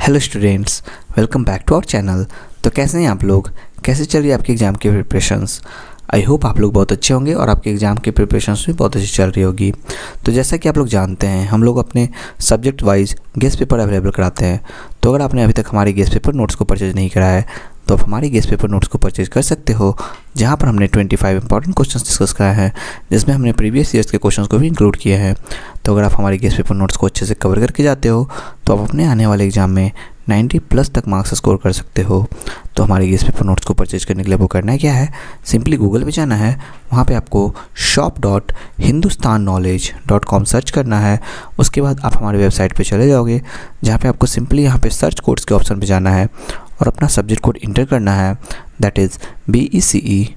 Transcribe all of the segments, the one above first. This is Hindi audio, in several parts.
Hello students, welcome back to our channel. तो कैसे हैं आप लोग? कैसे चल रही है आपकी एग्ज़ाम की प्रिपरेशंस? आई होप आप लोग बहुत अच्छे होंगे और आपके एग्ज़ाम की प्रिपरेशंस भी बहुत अच्छी चल रही होगी। तो जैसा कि आप लोग जानते हैं, हम लोग अपने subject wise guest paper available कराते हैं। तो अगर आपने अभी तक हमारे गेस्ट पेपर नोट्स को परचेज नहीं करा है तो आप हमारे गेस्ट पेपर नोट्स को परचेज कर सकते हो, जहां पर हमने 25 इंपॉर्टेंट क्वेश्चंस डिस्कस कराए हैं, जिसमें हमने प्रीवियस ईयर्स के क्वेश्चंस को भी इंक्लूड किए हैं। तो अगर आप हमारे गेस्ट पेपर नोट्स को अच्छे से कवर करके जाते हो तो आप अपने आने वाले एग्जाम में 90+ तक मार्क्स स्कोर कर सकते हो। तो हमारे गेस्ट पेपर नोट्स को परचेज करने के लिए वो करना है क्या है, सिंपली गूगल पे जाना है, वहाँ पे आपको shop.hindustanknowledge.com सर्च करना है। उसके बाद आप हमारे वेबसाइट पे चले जाओगे, जहाँ पे आपको सिंपली यहाँ पे सर्च कोड्स के ऑप्शन पे जाना है और अपना सब्जेक्ट कोड इंटर करना है, दैट इज़ BECE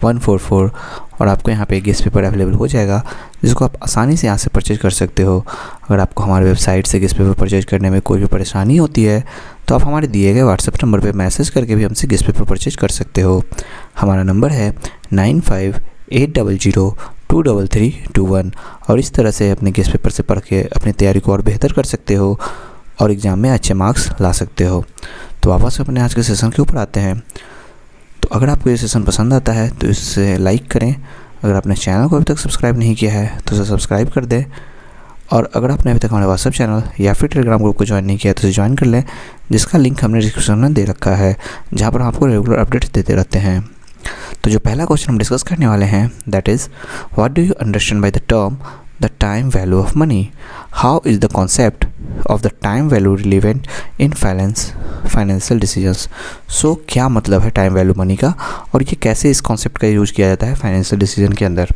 144, और आपको यहाँ पे गेस्ट पेपर अवेलेबल हो जाएगा, जिसको आप आसानी से यहाँ से परचेज कर सकते हो। अगर आपको हमारे वेबसाइट से गेस्ट पेपर परचेज करने में कोई भी परेशानी होती है तो आप हमारे दिए गए व्हाट्सएप नंबर पे मैसेज करके भी हमसे गेस्ट पेपर परचेज कर सकते हो। हमारा नंबर है 9580023321, और इस तरह से अपने गेस्ट पेपर से पढ़ के अपनी तैयारी को और बेहतर कर सकते हो और एग्ज़ाम में अच्छे मार्क्स ला सकते हो। तो वापस अपने आज के सेशन के ऊपर आते हैं। तो अगर आपको ये सेशन पसंद आता है तो इसे लाइक करें। अगर आपने चैनल को अभी तक सब्सक्राइब नहीं किया है तो उसे सब्सक्राइब कर दें, और अगर आपने अभी तक हमारे व्हाट्सएप चैनल या फिर टेलीग्राम ग्रुप को ज्वाइन नहीं किया तो उसे ज्वाइन कर लें, जिसका लिंक हमने डिस्क्रिप्शन में दे रखा है, जहाँ पर हम आपको रेगुलर अपडेट्स देते रहते हैं। तो जो पहला क्वेश्चन हम डिस्कस करने वाले हैं, that is what do you understand by the term the time value of money? How is the concept of the time value relevant in financial decisions? So क्या मतलब है टाइम वैल्यू मनी का, और ये कैसे इस कॉन्सेप्ट का यूज किया जाता है फाइनेंशियल डिसीजन के अंदर?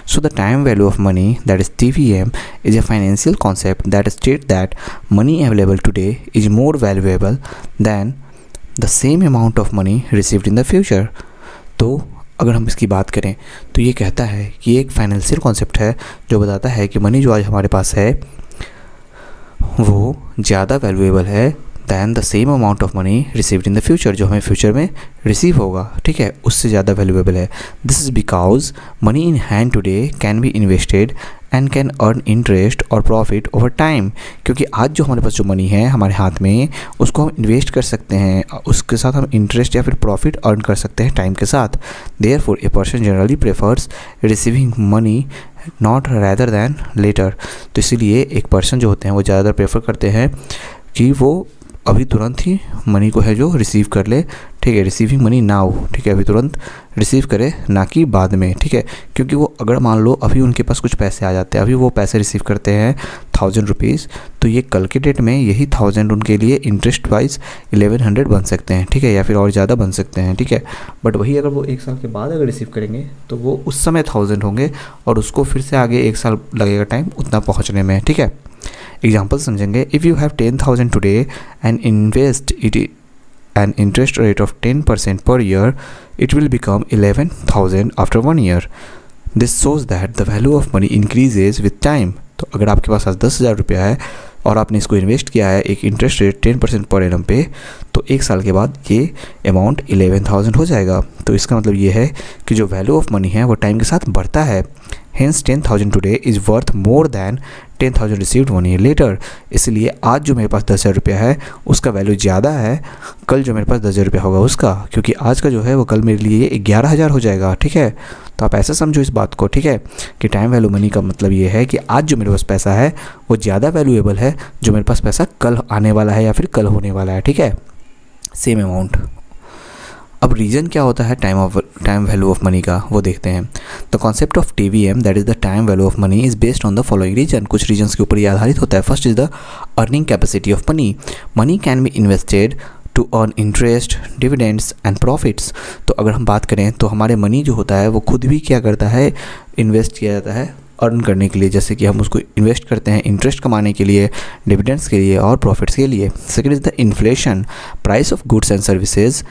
So the time value of money, that is TVM, is a financial concept that state that money available today is more valuable than the same amount of money received in the future. तो अगर हम इसकी बात करें तो ये कहता है कि ये एक फाइनेंशियल कॉन्सेप्ट है जो बताता है कि मनी जो आज हमारे पास है वो ज़्यादा वैल्यूएबल है than the same amount of money received in the future, जो हमें फ्यूचर में रिसीव होगा, ठीक है, उससे ज़्यादा वैल्यूएबल है। This is because money in hand today can be invested and can earn interest और प्रॉफिट ओवर टाइम। क्योंकि आज जो हमारे पास जो मनी है हमारे हाथ में, उसको हम इन्वेस्ट कर सकते हैं, उसके साथ हम इंटरेस्ट या फिर प्रॉफिट अर्न कर सकते हैं टाइम के साथ। Therefore a person generally prefers receiving money now rather than later. तो इसीलिए एक पर्सन जो होते हैं वो ज़्यादातर प्रेफर करते हैं कि वो अभी तुरंत ही मनी को है जो रिसीव कर ले, ठीक है, रिसीविंग मनी नाउ, ठीक है, अभी तुरंत रिसीव करे, ना कि बाद में, ठीक है। क्योंकि वो अगर मान लो अभी उनके पास कुछ पैसे आ जाते हैं, अभी वो पैसे रिसीव करते हैं 1000 रुपीज़, तो ये कल के डेट में यही 1000 उनके लिए इंटरेस्ट वाइज 1100 बन सकते हैं, ठीक है, या फिर और ज़्यादा बन सकते हैं, ठीक है। बट वही अगर वो 1 साल के बाद अगर रिसीव करेंगे तो वो उस समय 1000 होंगे और उसको फिर से आगे 1 साल लगेगा टाइम उतना पहुँचने में, ठीक है। एग्जाम्पल समझेंगे। If you have 10,000 today and invest it an interest rate of 10% per year, it will become 11,000 after 1 year. This shows that the value of money increases with time. तो अगर आपके पास आज 10,000 रुपया है और आपने इसको इन्वेस्ट किया है एक इंटरेस्ट रेट 10% पर एनम पे, तो 1 साल के बाद ये अमाउंट 11,000 हो जाएगा। तो इसका मतलब ये है कि जो वैल्यू ऑफ मनी है वो टाइम के साथ बढ़ता है। Hence 10,000 today is worth more than 10,000 received 1 year later. इसलिए आज जो मेरे पास 10,000 रुपया है उसका वैल्यू ज़्यादा है कल जो मेरे पास 10,000 रुपया होगा उसका, क्योंकि आज का जो है वो कल मेरे लिए 11,000 हो जाएगा, ठीक है। तो आप ऐसा समझो इस बात को, ठीक है, कि टाइम वैल्यू मनी का मतलब ये है कि आज जो मेरे पास पैसा है वो ज़्यादा वैल्यूएबल है जो मेरे पास पैसा कल आने वाला है या फिर कल होने वाला है, ठीक है, सेम अमाउंट। अब रीज़न क्या होता है टाइम वैल्यू ऑफ मनी का, वो देखते हैं। The concept of TVM, that is the time value of money, is based on the following reason. कुछ रीजन्स के ऊपर ये आधारित होता है। First is the earning capacity of money. Money can be invested to earn interest, dividends and profits. तो अगर हम बात करें तो हमारे मनी जो होता है वो खुद भी क्या करता है, इन्वेस्ट किया जाता है अर्न करने के लिए, जैसे कि हम उसको इन्वेस्ट करते हैं इंटरेस्ट कमाने के लिए, डिविडेंड्स के लिए और प्रॉफिट्स के लिए। Second is the inflation. Price of goods and services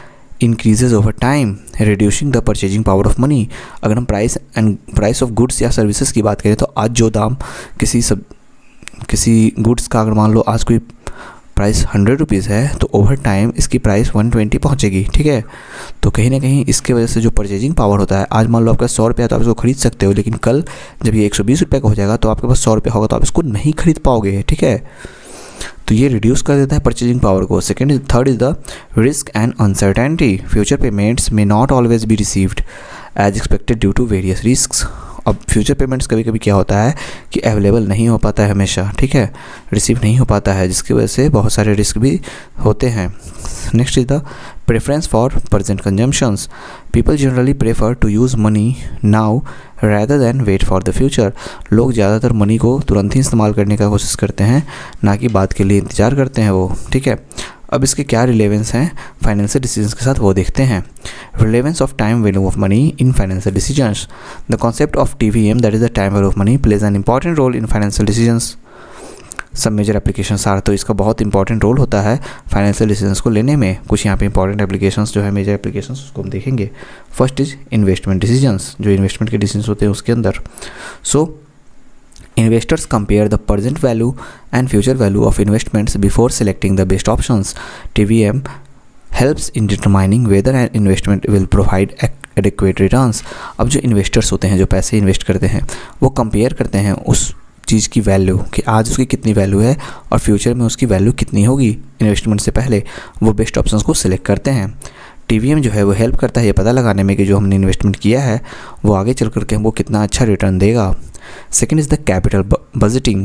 increases over time reducing the purchasing power of money. अगर हम प्राइस ऑफ गुड्स या सर्विसेज की बात करें तो आज जो दाम किसी गुड्स का अगर मान लो आज कोई प्राइस 100 रुपीज़ है तो ओवर टाइम इसकी प्राइस 120 पहुंचेगी, ठीक है। तो कहीं ना कहीं इसके वजह से जो परचेजिंग पावर होता है, आज मान लो आपका 100 रुपया तो आप इसको खरीद सकते हो, लेकिन कल जब ये 120 रुपये का हो जाएगा तो आपके पास 100 रुपया होगा तो आप इसको नहीं खरीद पाओगे, ठीक है। तो तो ये रिड्यूस कर देता है परचेजिंग पावर को। Third is the risk and uncertainty, future payments में not always be received as expected due to various risk. अब फ्यूचर पेमेंट्स कभी कभी क्या होता है कि अवेलेबल नहीं हो पाता है हमेशा, ठीक है, रिसीव नहीं हो पाता है, जिसकी वजह से बहुत सारे रिस्क भी होते हैं। Next is the preference for present consumptions, people generally prefer to use money now rather than wait for the future. लोग ज़्यादातर मनी को तुरंत ही इस्तेमाल करने का कोशिश करते हैं, ना कि बाद के लिए इंतज़ार करते हैं वो, ठीक है। अब इसके क्या रिलेवेंस हैं फाइनेंशियल डिसीजंस के साथ वो देखते हैं। Relevance of time value of money in financial decisions, the concept of TVM that is the time value of money plays an important role in financial decisions. सब मेजर एप्लीकेशंस आर, तो इसका बहुत इंपॉर्टेंट रोल होता है फाइनेंशियल डिसीजंस को लेने में। कुछ यहाँ पे इंपॉर्टेंट एप्लीकेशंस जो है मेजर एप्लीकेशंस उसको हम देखेंगे। फर्स्ट इज इन्वेस्टमेंट डिसीजंस, जो इन्वेस्टमेंट के डिसीजंस होते हैं उसके अंदर। सो investors compare the present value and future value of investments before selecting the best options. TVM helps in determining whether an investment will provide adequate returns. अब जो इन्वेस्टर्स होते हैं, जो पैसे इन्वेस्ट करते हैं, वो कंपेयर करते हैं उस चीज़ की वैल्यू कि आज उसकी कितनी वैल्यू है और फ्यूचर में उसकी वैल्यू कितनी होगी इन्वेस्टमेंट से पहले। वो बेस्ट ऑप्शंस को सिलेक्ट करते हैं। TVM जो है वो हेल्प करता है ये पता लगाने में कि जो हमने इन्वेस्टमेंट किया है वो आगे चल करके हमको कितना अच्छा रिटर्न देगा। Second is the capital budgeting.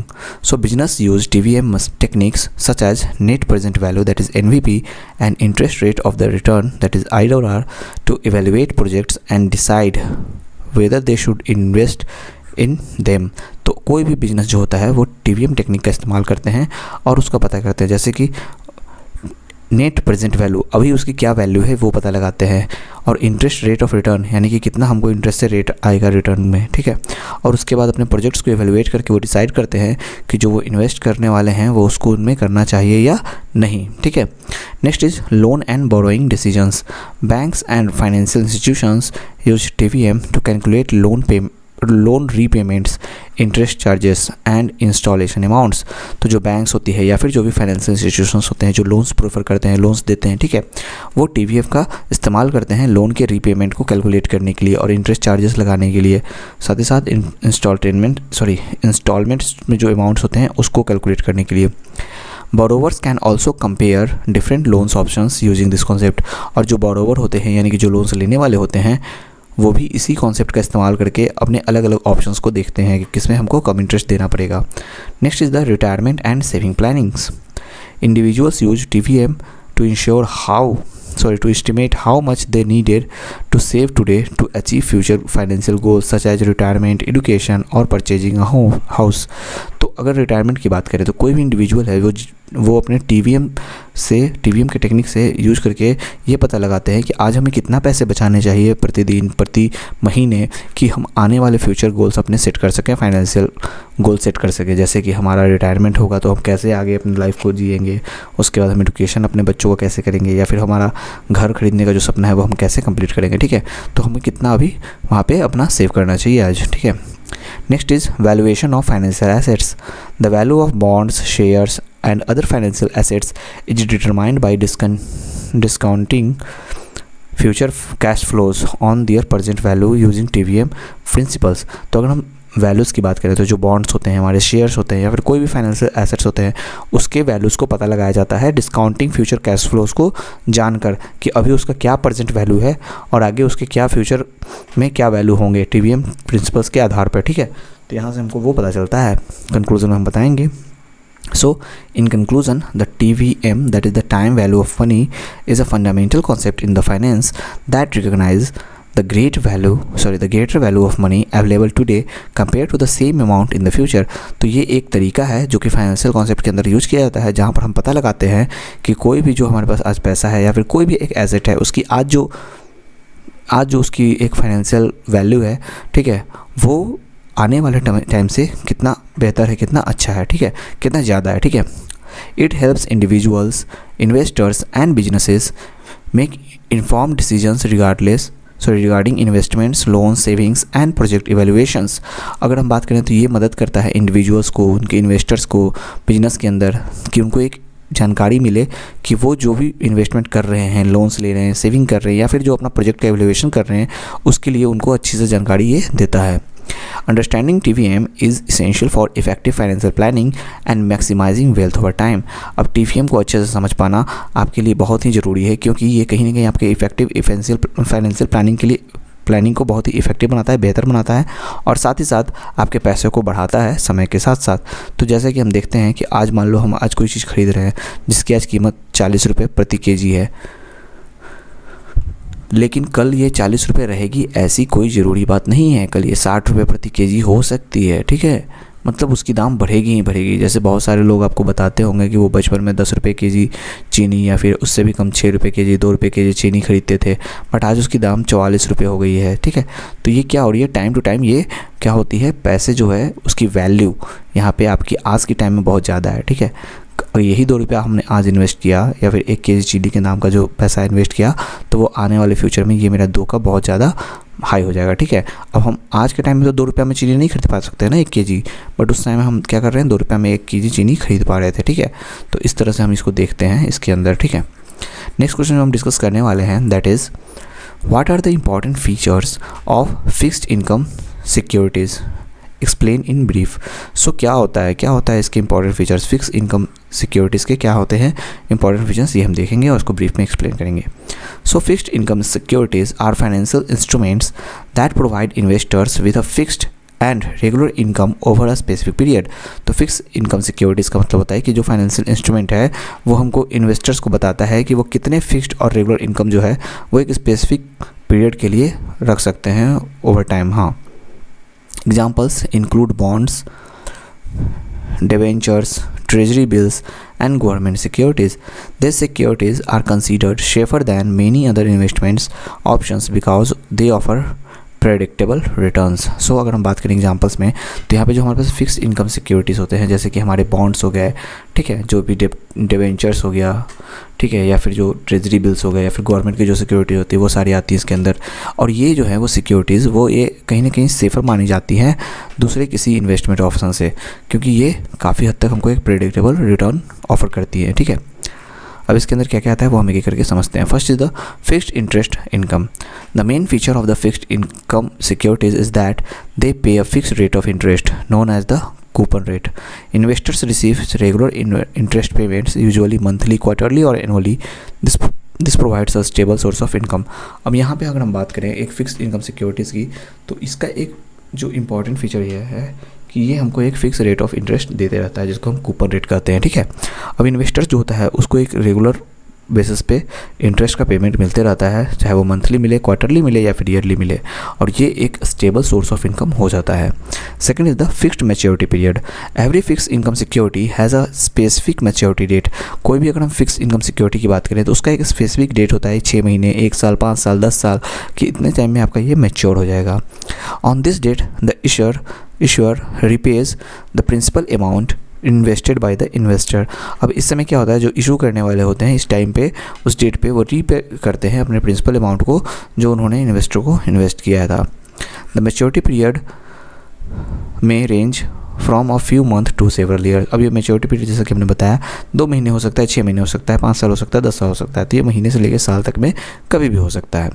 So business use TVM techniques such as net present value, that is NVP, and interest rate of the return, that is IRR, to evaluate projects and decide whether they should invest in them. तो कोई भी बिजनेस जो होता है वो TVM टेक्निक का इस्तेमाल करते हैं और उसका पता करते हैं, जैसे कि नेट प्रेजेंट वैल्यू, अभी उसकी क्या वैल्यू है वो पता लगाते हैं, और इंटरेस्ट रेट ऑफ रिटर्न, यानी कि कितना हमको इंटरेस्ट से रेट आएगा रिटर्न में, ठीक है। और उसके बाद अपने प्रोजेक्ट्स को एवेलुएट करके वो डिसाइड करते हैं कि जो वो इन्वेस्ट करने वाले हैं वो उसको उनमें करना चाहिए या नहीं, ठीक है। Next is loan and borrowing decisions, banks and financial institutions use TVM to calculate loan repayments, interest charges and installation amounts. तो जो बैंक्स होती है या फिर जो भी फाइनेंशियल इंस्टीट्यूशंस होते हैं जो लोन्स प्रेफर करते हैं, लोन्स देते हैं, ठीक है, वो TVM का इस्तेमाल करते हैं लोन के रीपेमेंट को कैलकुलेट करने के लिए और इंटरेस्ट चार्जेस लगाने के लिए, साथ ही साथ इंस्टॉलमेंट्स में जो अमाउंट्स होते हैं उसको कैलकुलेट करने के लिए। Borrowers can also compare different loans options using this concept, और जो बोरोवर होते हैं यानी कि जो लोन्स लेने वाले होते हैं वो भी इसी कॉन्सेप्ट का इस्तेमाल करके अपने अलग अलग ऑप्शंस को देखते हैं कि किसमें हमको कम इंटरेस्ट देना पड़ेगा। Next is the retirement and saving plannings, individuals use TVM to estimate how much they needed to save today to achieve future financial goals such as retirement, education or purchasing a house. तो अगर रिटायरमेंट की बात करें तो कोई भी इंडिविजुअल है वो अपने TVM के टेक्निक से यूज़ करके ये पता लगाते हैं कि आज हमें कितना पैसे बचाने चाहिए प्रतिदिन, प्रति महीने, कि हम आने वाले फ्यूचर गोल्स अपने सेट कर सकें, फाइनेंशियल गोल सेट कर सकें। जैसे कि हमारा रिटायरमेंट होगा तो हम कैसे आगे अपनी लाइफ को जिएंगे, उसके बाद हम एजुकेशन अपने बच्चों को कैसे करेंगे, या फिर हमारा घर खरीदने का जो सपना है वो हम कैसे कंप्लीट करेंगे, ठीक है। तो हमें कितना अभी वहाँ पे अपना सेव करना चाहिए आज, ठीक है। Next is valuation of financial assets, the value of bonds, shares and other financial assets is determined by discounting future cash flows on their present value using TVM principles. तो अगर हम वैल्यूज़ की बात करें तो जो बॉन्ड्स होते हैं, हमारे शेयर्स होते हैं, या फिर कोई भी फाइनेंशियल एसेट्स होते हैं, उसके वैल्यूज़ को पता लगाया जाता है डिस्काउंटिंग फ्यूचर कैश फ्लोज को जानकर कि अभी उसका क्या प्रेजेंट वैल्यू है और आगे उसके क्या फ्यूचर में क्या वैल्यू होंगे TVM प्रिंसिपल्स के आधार पर, ठीक है। तो यहाँ से हमको वो पता चलता है। कंक्लूजन में हम बताएंगे। So, in conclusion, the TVM, that is the time value of money, is a fundamental concept in the finance that recognizes the greater value of money available today compared to the same amount in the future. तो ये एक तरीका है जो कि फाइनेंशियल कॉन्सेप्ट के अंदर यूज़ किया जाता है, जहाँ पर हम पता लगाते हैं कि कोई भी जो हमारे पास आज पैसा है या फिर कोई भी एक एसेट है उसकी आज जो उसकी एक फाइनेंशियल वैल्यू है, ठीक है, वो आने वाले टाइम से कितना बेहतर है, कितना अच्छा है, ठीक है, कितना ज़्यादा है, ठीक है। It helps individuals, investors and businesses make informed decisions regarding investments, loan, savings and project evaluations. अगर हम बात करें तो ये मदद करता है इंडिविजुअल्स को, उनके इन्वेस्टर्स को बिजनेस के अंदर, कि उनको एक जानकारी मिले कि वो जो भी इन्वेस्टमेंट कर रहे हैं, लोन्स ले रहे हैं, सेविंग कर रहे हैं, या फिर जो अपना प्रोजेक्ट का इवैल्यूएशन कर रहे हैं, उसके लिए उनको अच्छी से जानकारी ये देता है। Understanding TVM is essential for effective financial planning and maximizing wealth over time. अब TVM को अच्छे से समझ पाना आपके लिए बहुत ही ज़रूरी है, क्योंकि ये कहीं ना कहीं आपके इफेक्टिव फाइनेंशियल प्लानिंग को बहुत ही इफेक्टिव बनाता है, बेहतर बनाता है, और साथ ही साथ आपके पैसे को बढ़ाता है समय के साथ साथ। तो जैसे कि हम देखते हैं कि आज मान लो हम आज कोई चीज़ खरीद रहे हैं जिसकी आज कीमत 40 रुपये प्रति केजी है, लेकिन कल ये 40 रुपये रहेगी ऐसी कोई ज़रूरी बात नहीं है। कल ये 60 रुपये प्रति केजी हो सकती है, ठीक है। मतलब उसकी दाम बढ़ेगी ही बढ़ेगी। जैसे बहुत सारे लोग आपको बताते होंगे कि वो बचपन में 10 रुपये केजी चीनी या फिर उससे भी कम 6 रुपये केजी 2 रुपये केजी चीनी खरीदते थे, बट आज उसकी दाम 44 रुपये हो गई है, ठीक है। तो ये क्या हो रही है, टाइम टू टाइम ये क्या होती है, पैसे जो है उसकी वैल्यू यहाँ पे आपकी आज के टाइम में बहुत ज़्यादा है, ठीक है। और यही 2 रुपया हमने आज इन्वेस्ट किया या फिर 1 केजी चीनी के नाम का जो पैसा इन्वेस्ट किया, तो वो आने वाले फ्यूचर में ये मेरा 2 का बहुत ज़्यादा हाई हो जाएगा, ठीक है। अब हम आज के टाइम में तो 2 रुपये में चीनी नहीं खरीद पा सकते हैं ना 1 केजी, बट उस टाइम में हम क्या कर रहे हैं, 2 रुपये में 1 केजी चीनी खरीद पा रहे थे, ठीक है। तो इस तरह से हम इसको देखते हैं इसके अंदर, ठीक है। नेक्स्ट क्वेश्चन हम डिस्कस करने वाले हैं, that is what are the important features of fixed income securities, explain in brief. So क्या होता है इसके important features, fix income securities के क्या होते हैं इंपॉर्टेंट फीचर्स, ये हम देखेंगे और उसको ब्रीफ में एक्सप्लेन करेंगे। So fixed income securities are financial instruments that provide investors with a fixed and regular income over a specific period. तो फिक्स इनकम सिक्योरिटीज़ का मतलब होता है कि जो फाइनेंशियल इंस्ट्रूमेंट है वो हमको इन्वेस्टर्स को बताता है कि वो कितने फिक्स्ड और रेगुलर इनकम जो है वो एक स्पेसिफिक पीरियड के लिए रख सकते हैं ओवर टाइम। हाँ, examples include bonds, debentures, treasury bills and government securities. These securities are considered safer than many other investments options because they offer predictable returns. So अगर हम बात करें एग्जांपल्स में, तो यहाँ पे जो हमारे पास फिक्स इनकम सिक्योरिटीज़ होते हैं, जैसे कि हमारे बॉन्ड्स हो गए, ठीक है, जो भी डिवेंचर्स हो गया, ठीक है, या फिर जो ट्रेजरी बिल्स हो गए, या फिर गवर्नमेंट की जो सिक्योरिटी होती है वो सारी आती है इसके अंदर। और ये जो है वो सिक्योरिटीज़ वो ये कहीं ना कहीं सेफ़र मानी जाती हैं दूसरे किसी इन्वेस्टमेंट ऑप्शन से, क्योंकि ये काफ़ी हद तक हमको एक प्रेडिक्टेबल रिटर्न ऑफर करती है, ठीक है। अब इसके अंदर क्या क्या आता है वो हम एक करके समझते हैं। First is the fixed interest income. The main feature of the fixed income securities is that they pay a fixed rate of interest known as the coupon rate. Investors receive regular interest payments usually monthly, quarterly और annually. This provides a stable source of income. अब यहाँ पे अगर हम बात करें एक फिक्स्ड इनकम सिक्योरिटीज़ की, तो इसका एक जो इम्पॉर्टेंट फीचर ये है कि ये हमको एक फिक्स रेट ऑफ इंटरेस्ट देते रहता है, जिसको हम कूपन रेट कहते हैं, ठीक है। अब इन्वेस्टर्स जो होता है उसको एक रेगुलर बेसिस पे इंटरेस्ट का पेमेंट मिलते रहता है, चाहे वो मंथली मिले, क्वार्टरली मिले या फिर ईयरली मिले, और ये एक स्टेबल सोर्स ऑफ इनकम हो जाता है। Second is the fixed maturity period. Every fix income security has a specific maturity date. कोई भी अगर हम फिक्स इनकम सिक्योरिटी की बात करें तो उसका एक स्पेसिफिक डेट होता है, 6 महीने, 1 साल, 5 साल, 10 साल, कि इतने टाइम में आपका ये मैच्योर हो जाएगा। On this date the issuer repays the principal amount invested by the investor. अब इस समय क्या होता है, जो इशू करने वाले होते हैं इस टाइम पे, उस डेट पे वो रीपे करते हैं अपने प्रिंसिपल अमाउंट को जो उन्होंने इन्वेस्टर को इन्वेस्ट किया था। द मैच्योरिटी पीरियड में range from a few month to several year. अब ये मैच्योरिटी पीरियड जैसा कि हमने बताया 2 महीने हो सकता है, 6 महीने हो सकता है, 5 साल हो सकता है, 10 साल हो सकता है, तो ये महीने से लेकर साल तक में कभी भी हो सकता है।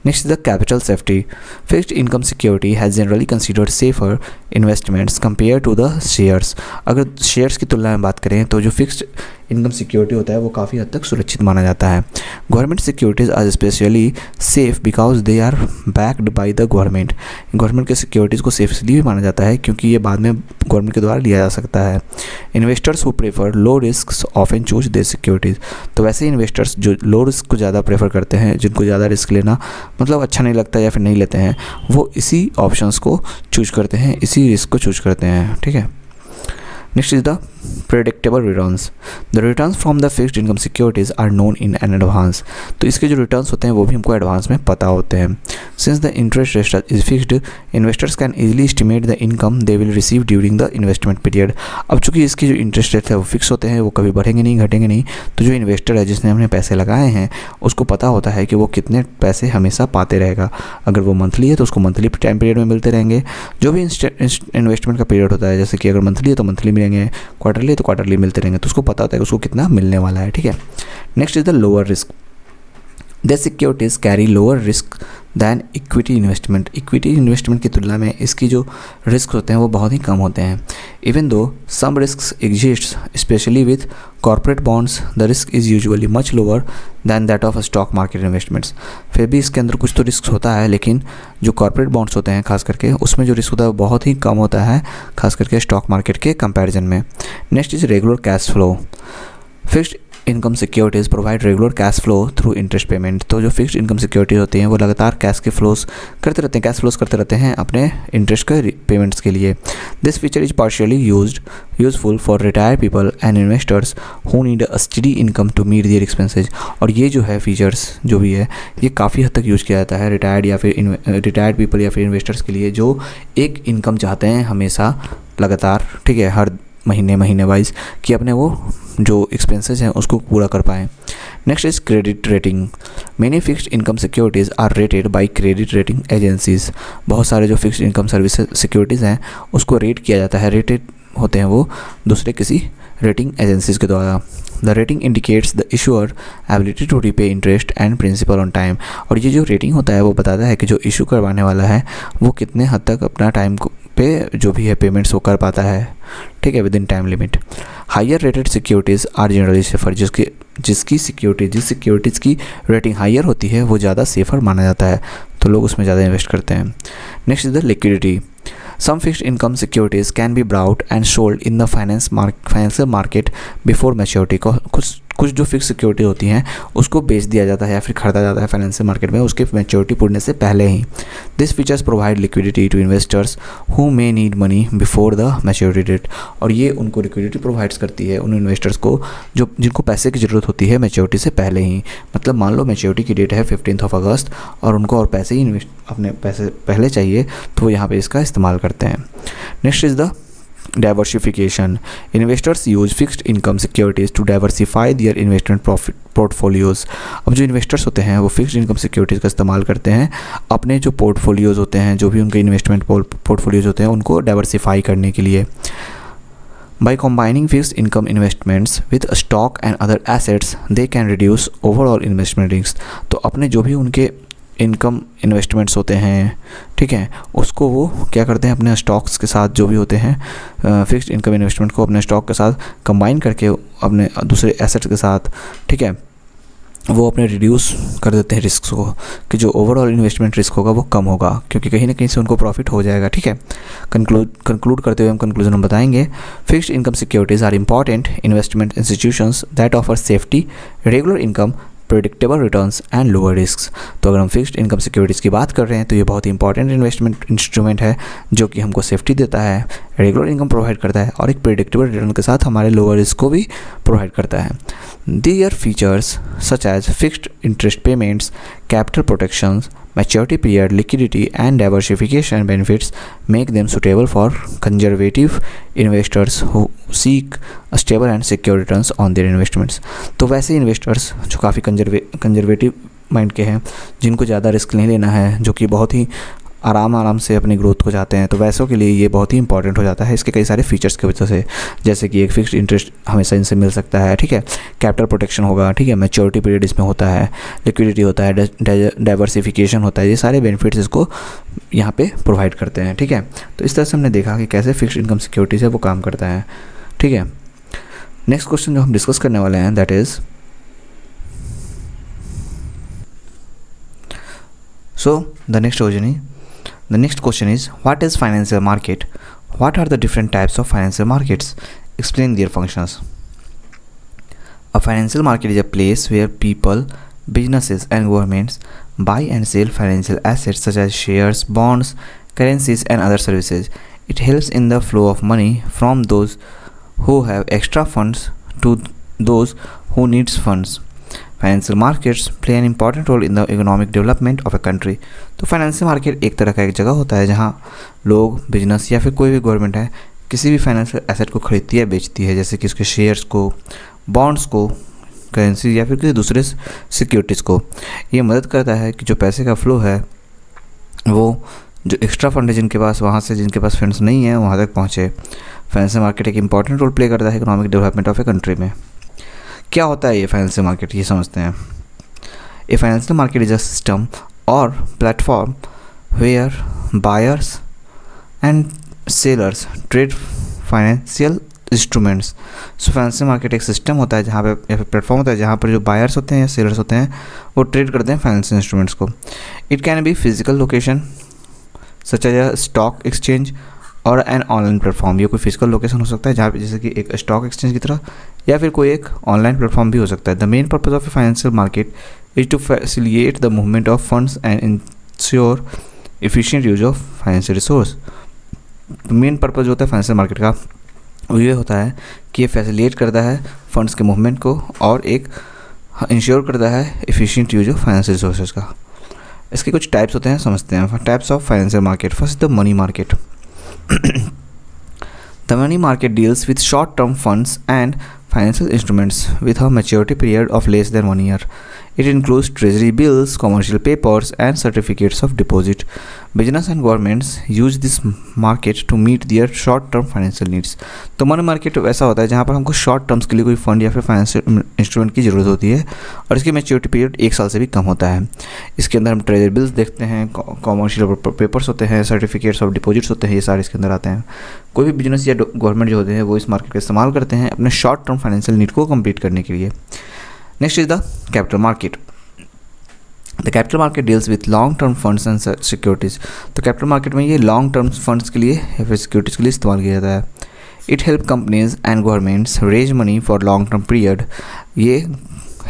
Next is the capital safety. Fixed income security has generally considered safer investments compare to the shares. अगर शेयर्स की तुलना में बात करें तो जो फिक्स्ड इनकम सिक्योरिटी होता है वो काफ़ी हद तक सुरक्षित माना जाता है। Government securities are specially safe because they are backed by the government. Government के सिक्योरिटीज़ को सेफ इसलिए भी माना जाता है क्योंकि ये बाद में गवर्नमेंट के द्वारा लिया जा सकता है। Investors who prefer low risk often choose they securities. तो वैसे इन्वेस्टर्स जो लो रिस्क को ज़्यादा प्रेफर करते हैं, जिनको ज़्यादा रिस्क लेना मतलब अच्छा नहीं लगता या फिर नहीं लेते हैं, वो इसी ऑप्शंस को चूज करते हैं, इसी रिस्क को चूज करते हैं, ठीक है। Next is the predictable returns. The returns from the fixed income securities are known in an advance. तो इसके जो रिटर्न्स होते हैं वो भी हमको एडवांस में पता होते हैं। Since the interest rate is fixed, investors can easily estimate the income they will receive during the investment period. अब चूंकि इसके जो इंटरेस्ट रेट है वो फिक्स होते हैं, वो कभी बढ़ेंगे नहीं, घटेंगे नहीं, तो जो इन्वेस्टर है जिसने अपने पैसे लगाए हैं उसको पता होता है कि वो कितने पैसे हमेशा पाते रहेगा। अगर वो मंथली है तो उसको मंथली टाइम पीरियड में मिलते रहेंगे। जो भी इन्वेस्टमेंट का पीरियड होता है, जैसे कि अगर मंथली है तो मंथली मिलेंगे, क्वार्टरली तो क्वार्टरली मिलते रहेंगे, तो उसको पता होता है कि उसको कितना मिलने वाला है, ठीक है। Next is the lower risk. These securities carry lower risk than equity investment. Equity investment की तुलना में इसकी जो रिस्क होते हैं वो बहुत ही कम होते हैं। Even though some risk exist specially with corporate bonds, the risk is usually much lower than that of stock market investments. फिर भी इसके अंदर कुछ तो रिस्क होता है, लेकिन जो कॉर्पोरेट बॉन्ड्स होते हैं खास करके उसमें जो रिस्क होता है वो बहुत ही कम होता है, खास करके स्टॉक मार्केट के कंपैरिजन में। Next is regular cash flow. Fixed income securities provide regular cash flow through interest payment. तो जो फिक्स्ड इनकम सिक्योरिटीज होती हैं वो लगातार कैश फ्लोज करते रहते हैं अपने इंटरेस्ट के पेमेंट्स के लिए। This feature is partially useful for retired people and investors who need a steady income to meet their expenses. और ये जो है फीचर्स जो भी है ये काफ़ी हद तक यूज़ किया जाता है रिटायर्ड पीपल या फिर इन्वेस्टर्स के लिए जो एक इनकम चाहते हैं हमेशा लगातार, ठीक है, हर महीने वाइज, कि अपने वो जो एक्सपेंसेस हैं उसको पूरा कर पाएँ। Next is credit rating. Many fixed income securities are rated by credit rating agencies. बहुत सारे जो फिक्स्ड इनकम सर्विस सिक्योरिटीज़ हैं उसको रेट किया जाता है, रेटेड होते हैं वो दूसरे किसी रेटिंग एजेंसीज के द्वारा। The rating indicates the issuer ability to repay interest and principal on time. और ये जो रेटिंग होता है वो बताता है कि जो इशू करवाने वाला है वो कितने हद तक अपना टाइम पे जो भी है पेमेंट्स वो कर पाता है, ठीक है, with in time limit. Higher rated securities are generally safer. जिस सिक्योरिटीज़ की रेटिंग हायर होती है वो ज़्यादा सेफर माना जाता है, तो लोग उसमें ज़्यादा इन्वेस्ट करते हैं। Next is the liquidity. Some fixed income securities can be bought and sold in the financial market before maturity। कुछ जो फिक्स सिक्योरिटी होती हैं उसको बेच दिया जाता है या फिर खरीदा जाता है फाइनेंशियल मार्केट में उसके मैच्योरिटी पूरने से पहले ही। This features provide liquidity to investors who may need money before the maturity date. और ये उनको लिक्विडिटी प्रोवाइड्स करती है उन इन्वेस्टर्स को जिनको पैसे की ज़रूरत होती है मैच्योरिटी से पहले ही। मतलब मान लो मैच्योरिटी की डेट है 15 अगस्त और उनको और पैसे ही अपने पैसे पहले चाहिए तो वो यहाँ पे इसका इस्तेमाल करते हैं। Next is the diversification. Investors use fixed income securities to diversify their investment portfolios. अब जो इन्वेस्टर्स होते हैं वो फिक्स्ड इनकम सिक्योरिटीज़ का इस्तेमाल करते हैं अपने जो पोर्टफोलियोज़ होते हैं, जो भी उनके इन्वेस्टमेंट पोर्टफोलियोज़ होते हैं उनको डाइवर्सिफाई करने के लिए। By combining fixed income investments with stock and other assets, they can reduce overall investment risk। तो अपने जो भी उनके इनकम इन्वेस्टमेंट्स होते हैं, ठीक है, उसको वो क्या करते हैं अपने स्टॉक्स के साथ जो भी होते हैं फिक्स्ड इनकम इन्वेस्टमेंट को अपने स्टॉक के साथ कंबाइन करके अपने दूसरे एसेट्स के साथ, ठीक है, वो अपने रिड्यूस कर देते हैं रिस्क को, कि जो ओवरऑल इन्वेस्टमेंट रिस्क होगा वो कम होगा क्योंकि कहीं ना कहीं से उनको प्रॉफिट हो जाएगा, ठीक है। कंक्लूड करते हुए हम कंक्लूजन हम बताएंगे। Fixed income securities are important investment institutions that offer safety, regular income, predictable returns and lower risk. तो अगर हम फिक्स्ड इनकम सिक्योरिटीज़ की बात कर रहे हैं तो ये बहुत ही इंपॉर्टेंट इन्वेस्टमेंट इंस्ट्रूमेंट है जो कि हमको सेफ्टी देता है, रेगुलर इनकम प्रोवाइड करता है और एक प्रेडिक्टेबल रिटर्न के साथ हमारे लोअर रिस्क को भी प्रोवाइड करता है। Their features such as fixed interest payments, capital protections, maturity period, liquidity and diversification benefits make them suitable for conservative investors who seek a stable and secure returns on their investments। तो वैसे इन्वेस्टर्स जो काफ़ी कंजर्वेटिव माइंड के हैं, जिनको ज़्यादा रिस्क नहीं लेना है, जो कि बहुत ही आराम से अपनी ग्रोथ को चाहते हैं, तो वैसों के लिए ये बहुत ही इंपॉर्टेंट हो जाता है इसके कई सारे फीचर्स की वजह से, जैसे कि एक फिक्स्ड इंटरेस्ट हमेशा इनसे मिल सकता है, ठीक है, कैपिटल प्रोटेक्शन होगा, ठीक है, मैच्योरिटी पीरियड इसमें होता है, लिक्विडिटी होता है, डाइवर्सिफिकेशन होता है, ये सारे बेनिफिट्स इसको यहाँ पे प्रोवाइड करते हैं, ठीक है। तो इस तरह से हमने देखा कि कैसे फिक्स्ड इनकम सिक्योरिटीज़ है वो काम करता है, ठीक है। नेक्स्ट क्वेश्चन जो हम डिस्कस करने वाले हैं that is The next question is, what is financial market? What are the different types of financial markets? Explain their functions. A financial market is a place where people, businesses and governments buy and sell financial assets such as shares, bonds, currencies and other services. It helps in the flow of money from those who have extra funds to those who needs funds. Financial markets play an important role in the economic development of a country. तो फाइनेंशियल मार्केट एक तरह का एक जगह होता है जहाँ लोग, बिजनेस या फिर कोई भी गवर्नमेंट है किसी भी फाइनेंशियल एसेट को खरीदती है, बेचती है, जैसे कि उसके शेयर्स को, बॉन्ड्स को, करेंसी या फिर किसी दूसरे सिक्योरिटीज़ को। ये मदद करता है कि जो पैसे का फ्लो है वो जो एक्स्ट्रा फंड है जिनके पास, वहाँ से जिनके पास फंड्स नहीं है वहाँ तक पहुँचे। फाइनेंशियल मार्केट एक इंपॉर्टेंट रोल प्ले करता है economic development of a country में। क्या होता है ये फाइनेंशियल मार्केट, ये समझते हैं। A financial market is a system और platform where buyers and sellers trade financial instruments. So financial market एक सिस्टम होता है जहाँ पे या फिर प्लेटफॉर्म होता है जहाँ पर जो बायर्स होते हैं या सेलर्स होते हैं वो ट्रेड करते हैं फाइनेंशियल इंस्ट्रूमेंट्स को। It can be physical location such as a stock exchange और एन ऑनलाइन प्लेटफॉर्म। ये कोई फिजिकल लोकेशन हो सकता है जहाँ पे जैसे कि एक स्टॉक एक्सचेंज की तरह, या फिर कोई एक ऑनलाइन प्लेटफॉर्म भी हो सकता है। The main purpose of a financial market is to facilitate the movement of funds and ensure efficient use of financial resource. Main purpose होता है फाइनेंशियल मार्केट का वो ये होता है कि ये फैसिलिटेट करता है फंड्स के मूवमेंट को और एक इंश्योर करता है efficient use of financial resources का। इसके कुछ टाइप्स होते हैं, समझते हैं। Types of financial market. First the money market. The money market deals with short-term funds and financial instruments with a maturity period of less than 1 year. It includes treasury bills, commercial papers, and certificates of deposit. Business and governments use this market to meet their short-term financial needs. तो मनी मार्केट ऐसा होता है जहाँ पर हमको शॉर्ट टर्म्स के लिए कोई फंड या फिर फाइनेंशियल इंस्ट्रूमेंट की ज़रूरत होती है और इसकी मैच्योरिटी पीरियड 1 साल से भी कम होता है। इसके अंदर हम ट्रेजरी बिल्स देखते हैं, कॉमर्शियल पेपर्स होते हैं, सर्टिफिकेट्स ऑफ डिपॉजिट्स होते हैं, ये सारे इसके अंदर आते हैं। कोई भी बिजनेस या गवर्नमेंट जो होते हैं वो इस मार्केट का इस्तेमाल करते हैं अपने शॉर्ट टर्म फाइनेंशियल नीड को कंप्लीट करने के लिए। Next is the capital market. The capital market deals with long term funds and securities. तो कैपिटल मार्केट में ये लॉन्ग टर्म फंड्स के लिए या फिर सिक्योरिटीज़ के लिए इस्तेमाल किया जाता है। It help companies and governments raise money for long term period. ये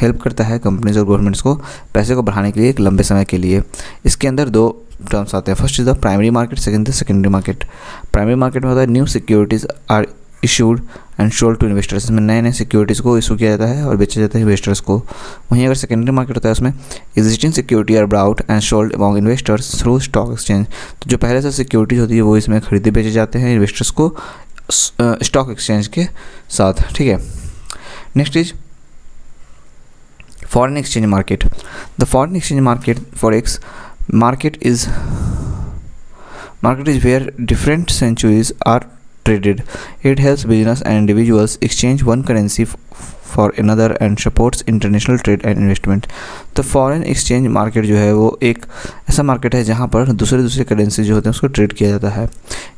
हेल्प करता है कंपनीज और गवर्नमेंट्स को पैसे को बढ़ाने के लिए एक लंबे समय के लिए। इसके अंदर 2 टर्म्स आते हैं। First is the primary market, second the secondary market. Primary market में होता है new securities are issued and sold to investors. इसमें नए नए सिक्योरिटीज़ को इशू किया जाता है और बेचा जाता है इन्वेस्टर्स को। वहीं अगर सेकेंडरी मार्केट होता है उसमें existing security are brought and sold among investors through stock exchange. तो जो पहले से सिक्योरिटीज होती है वो इसमें खरीदे बेचे जाते हैं इन्वेस्टर्स को स्टॉक एक्सचेंज के साथ। ठीक है। Next is foreign exchange market. The foreign exchange market forex market is where different currencies are traded. It helps business and individuals exchange one currency for another and supports international trade and investment. तो फॉरेन एक्सचेंज मार्केट जो है वो एक ऐसा मार्केट है जहाँ पर दूसरे करेंसी जो होते हैं उसको ट्रेड किया जाता है।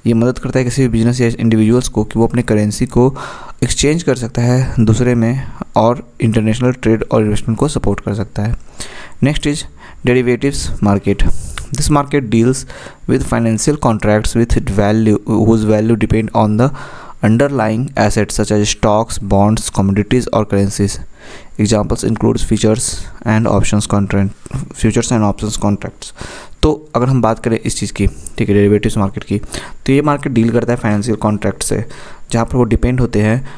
ये मदद करता है किसी भी बिजनेस या इंडिविजुअल्स को कि वो अपने करेंसी को एक्सचेंज कर सकता है दूसरे में और इंटरनेशनल ट्रेड और इन्वेस्टमेंट को सपोर्ट कर सकता है। Next is derivatives market. This market deals with financial contracts with whose value depend on the underlying assets such as stocks, bonds, commodities or currencies. Examples includes futures and options contracts. तो अगर हम बात करें इस चीज़ की, ठीक है, डेरिवेटिव्स मार्केट की, तो ये मार्केट डील करता है फाइनेंशियल कॉन्ट्रैक्ट से जहाँ पर वो डिपेंड होते हैं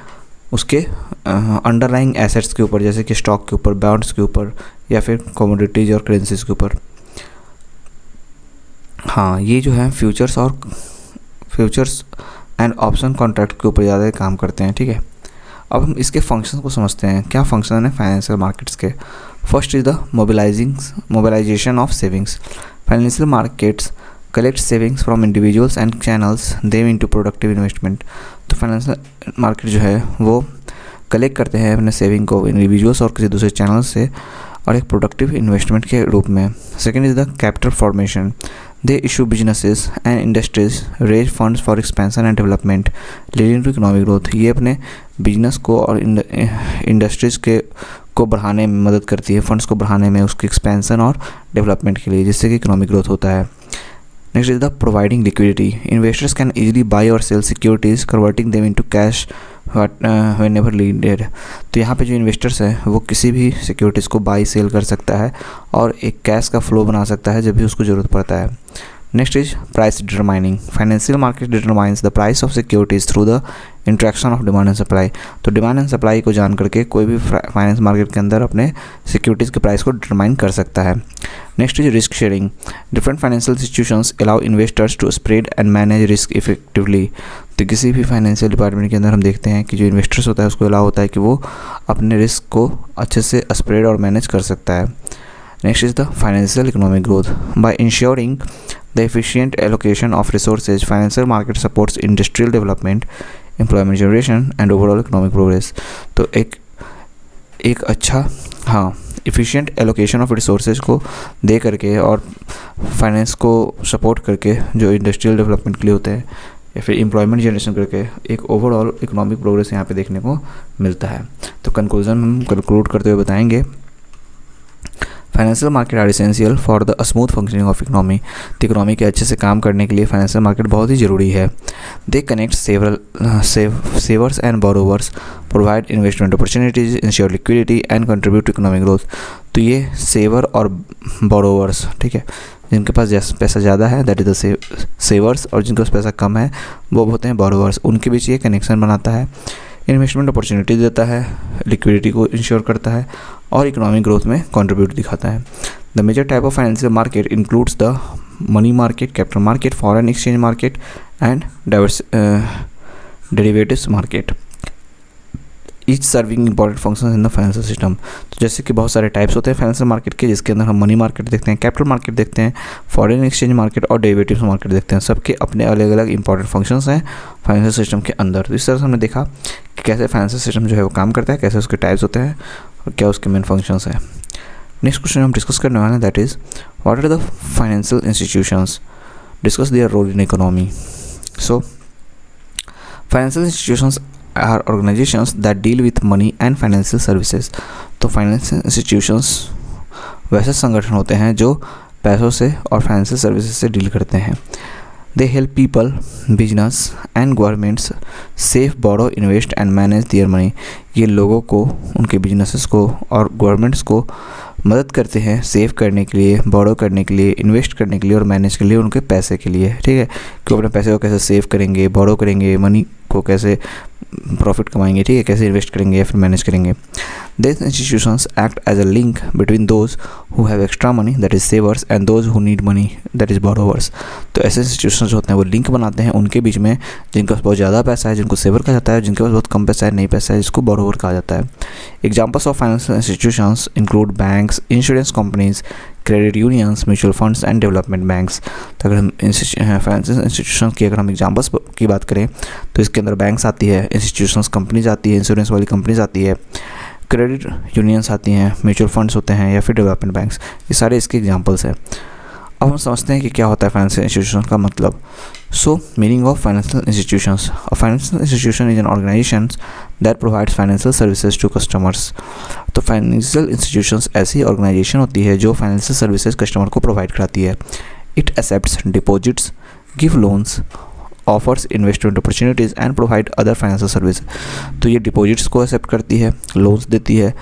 उसके अंडरलाइंग एसेट्स के ऊपर, जैसे कि स्टॉक के ऊपर, बॉन्ड्स के ऊपर या फिर कमोडिटीज और करेंसीज के ऊपर। हाँ, ये जो है फ्यूचर्स एंड ऑप्शन कॉन्ट्रैक्ट के ऊपर ज़्यादा काम करते हैं। ठीक है। अब हम इसके फंक्शन को समझते हैं। क्या फंक्शन है फाइनेंशियल मार्केट्स के। First is the mobilization of savings. Financial markets collect savings from individuals and channels them into productive investment. तो फाइनेंशियल मार्केट जो है वो कलेक्ट करते हैं अपने सेविंग को इंडिविजुअल्स और किसी दूसरे चैनल से और एक प्रोडक्टिव इन्वेस्टमेंट के रूप में। Second is the capital formation. They issue businesses and industries raise funds for expansion and development leading to economic growth. ये अपने बिजनेस को और इंडस्ट्रीज़ को बढ़ाने में मदद करती है, फंड्स को बढ़ाने में उसके एक्सपेंशन और डेवलपमेंट के लिए, जिससे कि इकोनॉमिक ग्रोथ होता है। Next is the providing liquidity. Investors can easily buy और sell securities converting them into cash whenever needed. तो यहाँ पे जो इन्वेस्टर्स हैं वो किसी भी सिक्योरिटीज़ को बाई सेल कर सकता है और एक कैश का फ्लो बना सकता है जब भी उसको ज़रूरत पड़ता है। Next is price determining. Financial market determines the price of securities through the interaction of demand and supply. तो डिमांड एंड सप्लाई को जान करके कोई भी फाइनेंस मार्केट के अंदर अपने सिक्योरिटीज़ के प्राइस को डिटरमाइन कर सकता है। Next is risk sharing. Different financial institutions allow investors to spread and manage risk effectively. तो किसी भी फाइनेंशियल डिपार्टमेंट के अंदर हम देखते हैं कि जो इन्वेस्टर्स होता है उसको अलाउ होता है कि वो अपने रिस्क को अच्छे से स्प्रेड और मैनेज कर सकता है। Next is the financial economic growth. By ensuring the efficient allocation of resources, financial market supports industrial development, employment generation and overall economic progress. तो एक अच्छा इफ़िशिएंट एलोकेशन ऑफ रिसोर्सेज को दे करके और फाइनेंस को सपोर्ट करके जो इंडस्ट्रियल डेवलपमेंट के लिए होते हैं या फिर एम्प्लॉयमेंट जनरेशन करके एक ओवरऑल इकोनॉमिक प्रोग्रेस यहाँ पे देखने को मिलता है। तो कंक्लूजन हम कंक्लूड करते हुए बताएंगे, financial market are essential for the smooth functioning of economy. तो इकोनॉमी के अच्छे से काम करने के लिए फाइनेंशियल मार्केट बहुत ही ज़रूरी है। They connect savers and borrowers, provide investment opportunities, ensure liquidity and contribute to economic growth. तो ये सेवर और बोरोवर्स, ठीक है, जिनके पास पैसा ज़्यादा है दैट इज़ द सेवर्स, और जिनके पास पैसा कम है वो होते हैं बोरोवर्स। उनके बीच ये कनेक्शन बनाता है, इन्वेस्टमेंट अपॉर्चुनिटी देता है, लिक्विडिटी को इंश्योर करता है और इकोनॉमिक ग्रोथ में कंट्रीब्यूट दिखाता है। The major type of financial market includes the money market, capital market, foreign exchange market and derivatives market, each serving important functions in the financial system. तो जैसे कि बहुत सारे टाइप्स होते हैं फाइनेंशियल मार्केट के, जिसके अंदर हम मनी मार्केट देखते हैं, कैपिटल मार्केट देखते हैं, फॉरेन एक्सचेंज मार्केट और डेरिवेटिव्स मार्केट देखते हैं। सबके अपने अलग अलग इंपॉर्टेंट फंक्शंस हैं फाइनेंशियल सिस्टम के अंदर। तो इस तरह से हमने देखा कि कैसे फाइनेंशियल सिस्टम जो है वो काम करता है, कैसे उसके टाइप्स होते हैं और क्या उसके मेन फंक्शंस हैं। नेक्स्ट क्वेश्चन हम डिस्कस करने वाले हैं, that is what are the financial institutions, discuss their role in economy. So financial institutions are organizations that deal with money and financial services. तो फाइनेंशियल इंस्टीट्यूशंस वैसे संगठन होते हैं जो पैसों से और फाइनेंशियल सर्विसेज से डील करते हैं। They help people, business and governments save, borrow, invest and manage their money. ये लोगों को, उनके बिजनेसेस को और गवर्नमेंट्स को मदद करते हैं सेव करने के लिए, बोरो करने के लिए, इन्वेस्ट करने के लिए और मैनेज के लिए उनके पैसे के लिए, ठीक है, कि अपने पैसे को कैसे सेव करेंगे, बोरो करेंगे, मनी को कैसे प्रॉफिट कमाएंगे, ठीक है, कैसे इन्वेस्ट करेंगे या फिर मैनेज करेंगे। These institutions act as a link between those who have extra money that is savers and those who need money that is borrowers। तो ऐसे इंस्टीट्यूशंस होते हैं वो लिंक बनाते हैं उनके बीच में, जिनके पास बहुत ज़्यादा पैसा है जिनको सेवर कहा जाता है, जिनके पास बहुत कम पैसा है नहीं पैसा है जिसको बोरोवर कहा जाता है। Examples of financial institutions include banks, insurance companies, credit unions, mutual funds and development banks. तो अगर हम फाइनेंशियल इंस्टीट्यूशन की अगर हम एग्जाम्पल्स की बात करें तो इसके अंदर बैंक्स आती है, इंस्टीट्यूशंस कंपनीज आती है, इंश्योरेंस वाली कंपनीज आती है, क्रेडिट यूनियंस आती हैं, म्यूचुअल फंड्स होते हैं या फिर डेवलपमेंट बैंक्स, ये सारे इसके एग्जांपल्स हैं। अब हम समझते हैं कि क्या होता है फाइनेंशियल इंस्टीट्यूशन का मतलब। So meaning of financial institutions, a financial institution is an organization that provides financial services to customers. तो फाइनेंशियल इंस्टीट्यूशंस ऐसी ऑर्गेनाइजेशन होती है जो फाइनेंशियल सर्विसेज कस्टमर को प्रोवाइड कराती है। It accepts deposits, give loans, offers investment opportunities and provide other financial service. तो ये डिपॉजिट्स को एक्सेप्ट करती है, लोन्स देती है,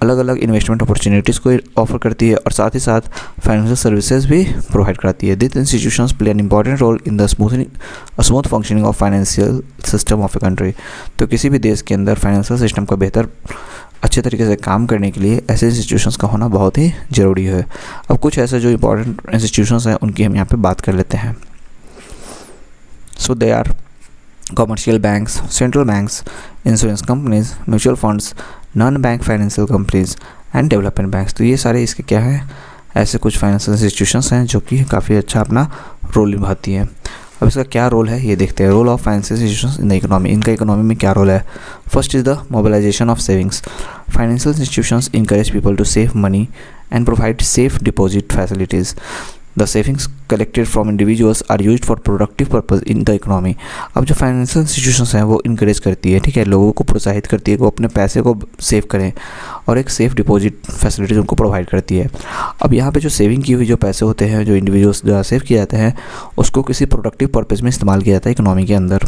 अलग अलग इन्वेस्टमेंट अपॉर्चुनिटीज़ को ऑफर करती है और साथ ही साथ फाइनेंशियल सर्विसेज भी प्रोवाइड कराती है। This institutions play an important role in the smooth functioning of financial system of a country. तो किसी भी देश के अंदर फाइनेंशियल सिस्टम का बेहतर अच्छे तरीके से काम करने के लिए ऐसे इंस्टीट्यूशंस का होना बहुत ही ज़रूरी है। अब कुछ ऐसे जो इंपॉर्टेंट इंस्टीट्यूशंस हैं उनकी हम यहाँ पे बात कर लेते हैं। So they are commercial banks, central banks, insurance companies, mutual funds, non-bank financial companies and development banks। तो ये सारे इसके क्या हैं, ऐसे कुछ फाइनेंशियल इंस्टीट्यूशंस हैं जो कि काफ़ी अच्छा अपना रोल निभाती हैं। अब इसका क्या रोल है ये देखते हैं। Role of financial institutions in the economy, इनका इकोनॉमी में क्या रोल है। First is the mobilization of savings. Financial institutions encourage people to save money and provide safe deposit facilities. The savings collected from individuals are used for productive purpose in the economy। अब जो फाइनेंशियल इंस्टीट्यूशंस हैं वो इंकरेज करती है, ठीक है, लोगों को प्रोत्साहित करती है कि वो अपने पैसे को सेव करें और एक सेफ डिपॉजिट फैसिलिटीज उनको प्रोवाइड करती है। अब यहाँ पे जो सेविंग की हुई जो पैसे होते हैं जो इंडिविजुअल्स द्वारा सेव किए जाते हैं उसको किसी प्रोडक्टिव पर्पज़ में इस्तेमाल किया जाता है इकोनॉमी के अंदर।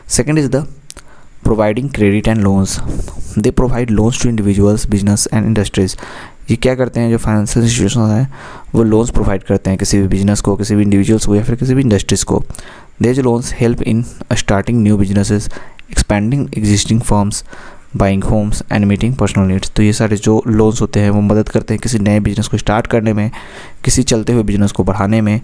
Second is the providing credit and loans. They provide loans to individuals, business and industries. ये क्या करते हैं जो फाइनेंशियल इंस्टीट्यूशन हैं वो लोन्स प्रोवाइड करते हैं किसी भी बिजनेस को, किसी भी इंडिविजुअल्स को या फिर किसी भी इंडस्ट्रीज़ को। देज loans help in starting new businesses, expanding existing firms, buying homes and meeting personal needs. तो ये सारे जो लोन्स होते हैं वो मदद करते हैं किसी नए बिजनेस को स्टार्ट करने में, किसी चलते हुए बिजनेस को बढ़ाने में,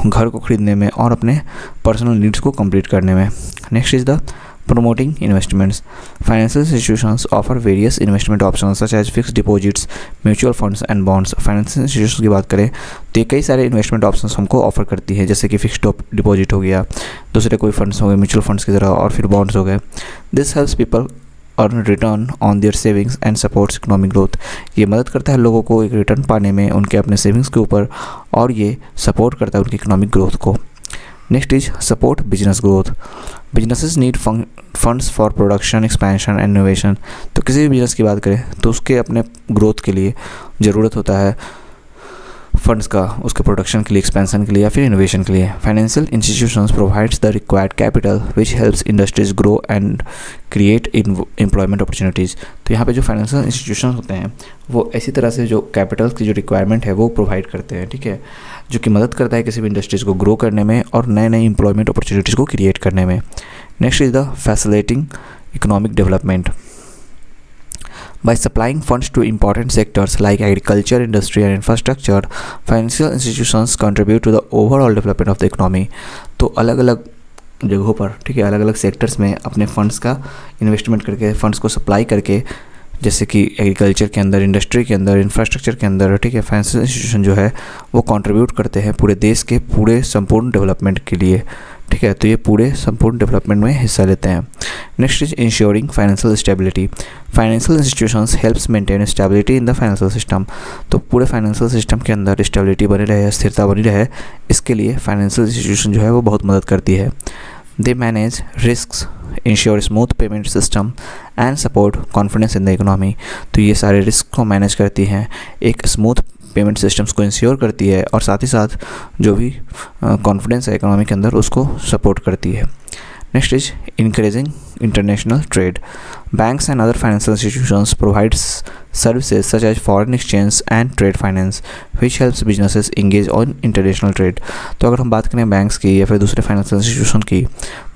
घर को ख़रीदने में और अपने पर्सनल नीड्स को कंप्लीट करने में। Next is the promoting investments. Financial institutions offer various investment options such as fixed deposits, mutual funds and bonds। Financial institutions की बात करें तो ये कई सारे इन्वेस्टमेंट ऑप्शंस हमको ऑफर करती है, जैसे कि फिक्स्ड डिपॉजिट हो गया, दूसरे कोई फंड्स हो गए म्यूचुअल फंड्स की तरह और फिर बॉन्ड्स हो गए। This helps people earn return on their savings and supports economic growth. ये मदद करता है लोगों को एक रिटर्न पाने में उनके अपने सेविंग्स के ऊपर, और ये सपोर्ट करता है उनकी इकोनॉमिक ग्रोथ को। Next is support business growth. Businesses need funds for production expansion and innovation. तो किसी भी बिजनेस की बात करें तो उसके अपने ग्रोथ के लिए ज़रूरत होता है फंड्स का, उसके प्रोडक्शन के लिए, एक्सपेंशन के लिए या फिर इनोवेशन के लिए। Financial institutions provides the required capital which helps industries grow and create employment opportunities. तो यहाँ पे जो फाइनेंशियल इंस्टीट्यूशंस होते हैं वो ऐसी तरह से जो कैपिटल्स की जो रिक्वायरमेंट है वो प्रोवाइड करते हैं, ठीक है, जो कि मदद करता है किसी भी इंडस्ट्रीज़ को ग्रो करने में और नए नए एम्प्लॉयमेंट अपॉर्चुनिटीज़ को क्रिएट करने में। Next is the facilitating economic development. By supplying funds to important sectors like agriculture, industry and infrastructure, financial institutions contribute to the overall development of the economy। तो अलग अलग जगहों पर, ठीक है, अलग अलग सेक्टर्स में अपने फंड्स का इन्वेस्टमेंट करके, फंड्स को सप्लाई करके, जैसे कि एग्रीकल्चर के अंदर, इंडस्ट्री के अंदर, इंफ्रास्ट्रक्चर के अंदर, ठीक है, फाइनेंशियल इंस्टीट्यूशन जो है वो कंट्रीब्यूट करते हैं पूरे देश के पूरे संपूर्ण डेवलपमेंट के लिए, ठीक है। तो ये पूरे संपूर्ण डेवलपमेंट में हिस्सा लेते हैं। Next is ensuring financial stability. Financial institutions helps maintain stability in the financial system. तो पूरे फाइनेंशियल सिस्टम के अंदर स्टेबिलिटी बनी रहे, स्थिरता बनी रहे, इसके लिए फाइनेंशियल इंस्टीट्यूशन जो है वो बहुत मदद करती है। They manage risks, ensure smooth payment system and support confidence in the economy. तो ये सारे रिस्क को मैनेज करती हैं, एक स्मूथ पेमेंट सिस्टम्स को इंश्योर करती है और साथ ही साथ जो भी कॉन्फिडेंस है इकोनॉमी के अंदर उसको सपोर्ट करती है। Next is encouraging international trade. Banks and other financial institutions provides services such as foreign exchange and trade finance which helps businesses engage on international trade. तो अगर हम बात करें बैंक्स की या फिर दूसरे फाइनेंशियल इंस्टीट्यूशन की,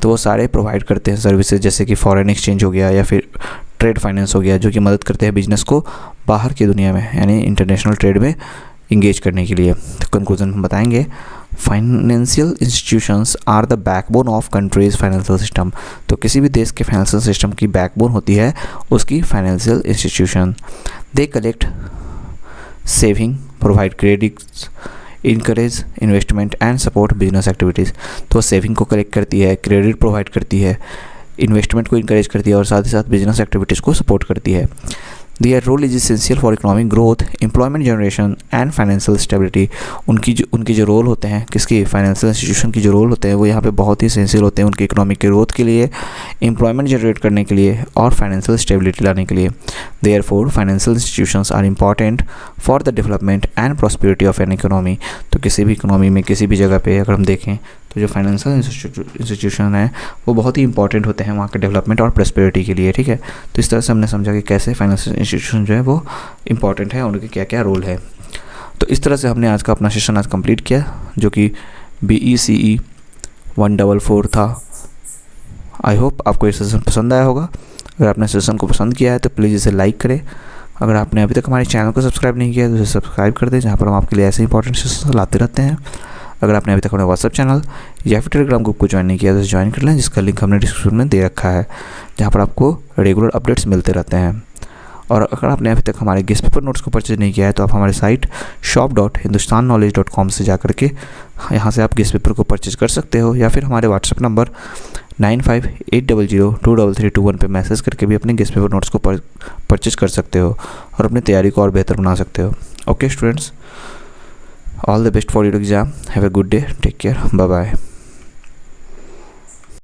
तो वो सारे प्रोवाइड करते हैं सर्विसेज, जैसे कि फॉरेन एक्सचेंज हो गया या फिर ट्रेड फाइनेंस हो गया, जो कि मदद करते हैं बिजनेस को बाहर की दुनिया में यानी इंटरनेशनल ट्रेड में इंगेज करने के लिए। तो कंक्लूजन हम बताएंगे, financial institutions are the backbone of country's financial system. तो किसी भी देश के फाइनेंशियल सिस्टम की बैकबोन होती है उसकी financial institution. They collect saving, provide credits, encourage investment and support business activities. तो सेविंग को कलेक्ट करती है, क्रेडिट प्रोवाइड करती है, इन्वेस्टमेंट को इनकरेज करती है और साथ ही साथ बिजनेस एक्टिविटीज़ को सपोर्ट करती है। Their role is essential for economic growth, employment generation and financial stability। उनकी जो रोल होते हैं, किसकी, फाइनेंशियल इंस्टीट्यूशन की जो रोल होते हैं वो यहाँ पे बहुत ही एसेंशियल होते हैं उनकी इकोनॉमिक के ग्रोथ के लिए, एम्प्लॉयमेंट जनरेट करने के लिए और फाइनेंशियल स्टेबिलिटी लाने के लिए। Therefore, financial institutions are important for the development and prosperity of an economy। तो किसी भी इकोनॉमी में, किसी भी जगह पे अगर हम देखें तो जो फाइनेंशियल इंस्टीट्यूशन है वो बहुत ही इंपॉर्टेंट होते हैं वहाँ के डेवलपमेंट और प्रॉस्पेरिटी के लिए, ठीक है। तो इस तरह से हमने समझा कि कैसे फाइनेंशियल इंस्टीट्यूशन जो है वो इंपॉर्टेंट है, उनके क्या क्या रोल है। तो इस तरह से हमने आज का अपना सेशन आज कंप्लीट किया, जो कि BECE 144 था। आई होप आपको ये सेशन पसंद आया होगा। अगर आपने सेशन को पसंद किया है तो प्लीज़ इसे लाइक करें। अगर आपने अभी तक हमारे चैनल को सब्सक्राइब नहीं किया है तो इसे सब्सक्राइब कर दें, जहाँ पर हम आपके लिए ऐसे इंपॉर्टेंट सेशन लाते रहते हैं। अगर आपने अभी तक हमारे व्हाट्सएप चैनल या फिर टेलीग्राम ग्रुप को ज्वाइन नहीं किया तो ज्वाइन कर लें, जिसका लिंक हमने डिस्क्रिप्शन में दे रखा है, जहाँ पर आपको रेगुलर अपडेट्स मिलते रहते हैं। और अगर आपने अभी तक हमारे गेस्ट पेपर नोट्स को परचेज नहीं किया है तो आप हमारे साइट shop.hindustanknowledge.com से जा करके यहाँ से आप गेस्ट पेपर को परचेज कर सकते हो, या फिर हमारे व्हाट्सएप नंबर 9580023321 पे मैसेज करके भी अपने गेस्ट पेपर नोट्स को परचेज कर सकते हो और अपनी तैयारी को और बेहतर बना सकते हो। Okay students, all the best for your exam. Have a good day, take care, bye bye.